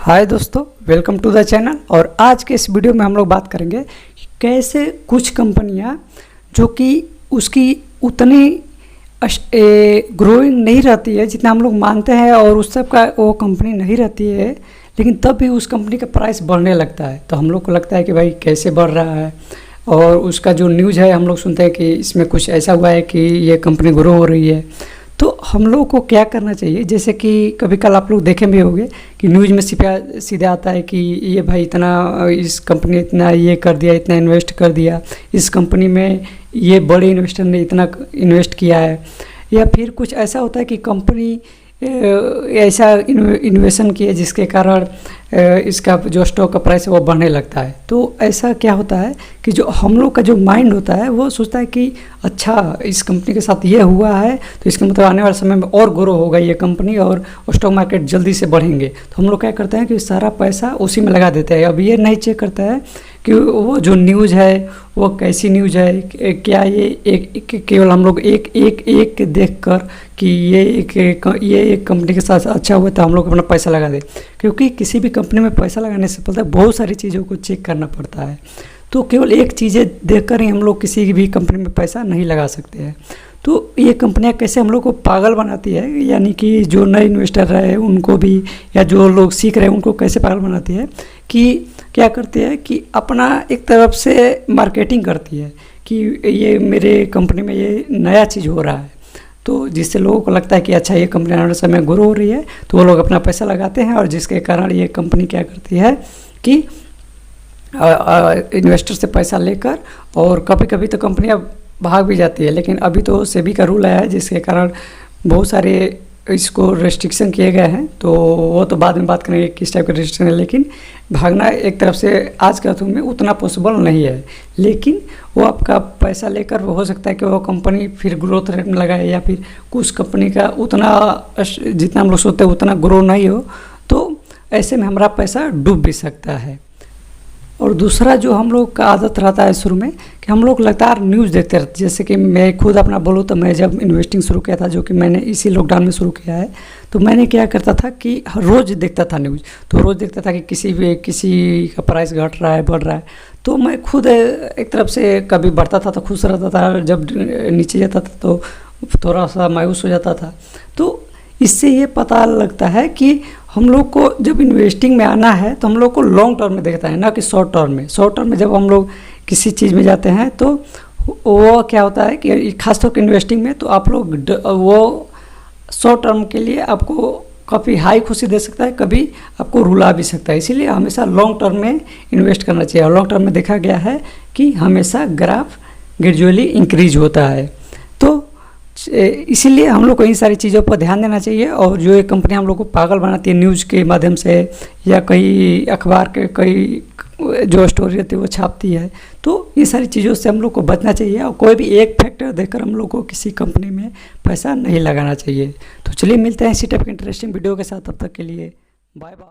हाय दोस्तों, welcome to the channel. और आज के इस वीडियो में हम लोग बात करेंगे कैसे कुछ कंपनियां जो कि उसकी उतनी ग्रोइंग नहीं रहती है जितना हम लोग मानते हैं, और उस सब का वो कंपनी नहीं रहती है, लेकिन तब भी उस कंपनी का प्राइस बढ़ने लगता है। तो हम लोग को लगता है कि भाई कैसे बढ़ रहा है, और उसका जो न्यूज़ है हम लोग सुनते हैं कि इसमें कुछ ऐसा हुआ है कि ये कंपनी ग्रो हो रही है। तो हम लोग को क्या करना चाहिए, जैसे कि कभी कल आप लोग देखे भी होंगे कि न्यूज़ में सीधे आता है कि ये भाई इतना, इस कंपनी इतना ये कर दिया, इतना इन्वेस्ट कर दिया, इस कंपनी में ये बड़े इन्वेस्टर ने इतना इन्वेस्ट किया है। या फिर कुछ ऐसा होता है कि कंपनी ऐसा इन्वेस्टमेंट किया जिसके कारण इसका जो स्टॉक का प्राइस है वो बढ़ने लगता है। तो ऐसा क्या होता है कि जो हम लोग का जो माइंड होता है वो सोचता है कि अच्छा, इस कंपनी के साथ ये हुआ है तो इसका मतलब आने वाले समय में और ग्रो होगा ये कंपनी और स्टॉक मार्केट जल्दी से बढ़ेंगे। तो हम लोग क्या करते हैं कि सारा पैसा उसी में लगा देते हैं। अब ये नहीं चेक करता है कि वो जो न्यूज़ है वो कैसी न्यूज़ है, क्या ये एक केवल हम लोग एक देख कर कि ये एक कंपनी के साथ अच्छा हुआ तो हम लोग अपना पैसा लगा दें। क्योंकि किसी भी कंपनी में पैसा लगाने से पहले बहुत सारी चीज़ों को चेक करना पड़ता है। तो केवल एक चीज़ें देखकर ही हम लोग किसी भी कंपनी में पैसा नहीं लगा सकते हैं। तो ये कंपनियां कैसे हम लोग को पागल बनाती है, यानी कि जो नए इन्वेस्टर रहे उनको भी, या जो लोग सीख रहे हैं उनको कैसे पागल बनाती है कि क्या करती है कि अपना एक तरफ से मार्केटिंग करती है कि ये मेरे कंपनी में ये नया चीज़ हो रहा है, तो जिससे लोगों को लगता है कि अच्छा ये कंपनी आने वाले समय ग्रो हो रही है, तो वो लोग अपना पैसा लगाते हैं। और जिसके कारण ये कंपनी क्या करती है कि इन्वेस्टर से पैसा लेकर, और कभी कभी तो कंपनियां भाग भी जाती है। लेकिन अभी तो सेबी का रूल आया है जिसके कारण बहुत सारे इसको रेस्ट्रिक्शन किए गए हैं, तो वो तो बाद में बात करेंगे किस टाइप का रेस्ट्रिक्शन है। लेकिन भागना एक तरफ से आज के समय में उतना पॉसिबल नहीं है, लेकिन वो आपका पैसा लेकर वो हो सकता है कि वो कंपनी फिर ग्रोथ रेट में लगाए, या फिर कुछ कंपनी का उतना जितना हम लोग सोचते हैं उतना ग्रो नहीं हो, तो ऐसे में हमारा पैसा डूब भी सकता है। और दूसरा जो हम लोग का आदत रहता है शुरू में कि हम लोग लगातार न्यूज़ देखते रहते। जैसे कि मैं खुद अपना बोलूँ तो मैं जब इन्वेस्टिंग शुरू किया था, जो कि मैंने इसी लॉकडाउन में शुरू किया है, तो मैंने क्या करता था कि रोज़ देखता था न्यूज़। तो रोज़ देखता था कि किसी का प्राइस घट रहा है, बढ़ रहा है। तो मैं खुद एक तरफ से कभी बढ़ता था तो खुश रहता था, जब नीचे जाता था तो थोड़ा सा मायूस हो जाता था। तो इससे ये पता लगता है कि हम लोग को जब इन्वेस्टिंग में आना है तो हम लोग को लॉन्ग टर्म में देखता है, ना कि शॉर्ट टर्म में। शॉर्ट टर्म में जब हम लोग किसी चीज़ में जाते हैं तो वो क्या होता है कि खासतौर पर इन्वेस्टिंग में तो आप लोग वो शॉर्ट टर्म के लिए आपको काफ़ी हाई खुशी दे सकता है, कभी आपको रुला भी सकता है। इसीलिए हमेशा लॉन्ग टर्म में इन्वेस्ट करना चाहिए। और लॉन्ग टर्म में देखा गया है कि हमेशा ग्राफ ग्रेजुअली इंक्रीज होता है। तो इसीलिए हम लोग को इन सारी चीज़ों पर ध्यान देना चाहिए। और जो ये कंपनी हम लोग को पागल बनाती है न्यूज़ के माध्यम से, या कई अखबार के कई जो स्टोरी रहती है वो छापती है, तो ये सारी चीज़ों से हम लोग को बचना चाहिए। और कोई भी एक फैक्टर देखकर हम लोग को किसी कंपनी में पैसा नहीं लगाना चाहिए। तो चलिए मिलते हैं इसी टाइप के इंटरेस्टिंग वीडियो के साथ, तब तक के लिए बाय बाय।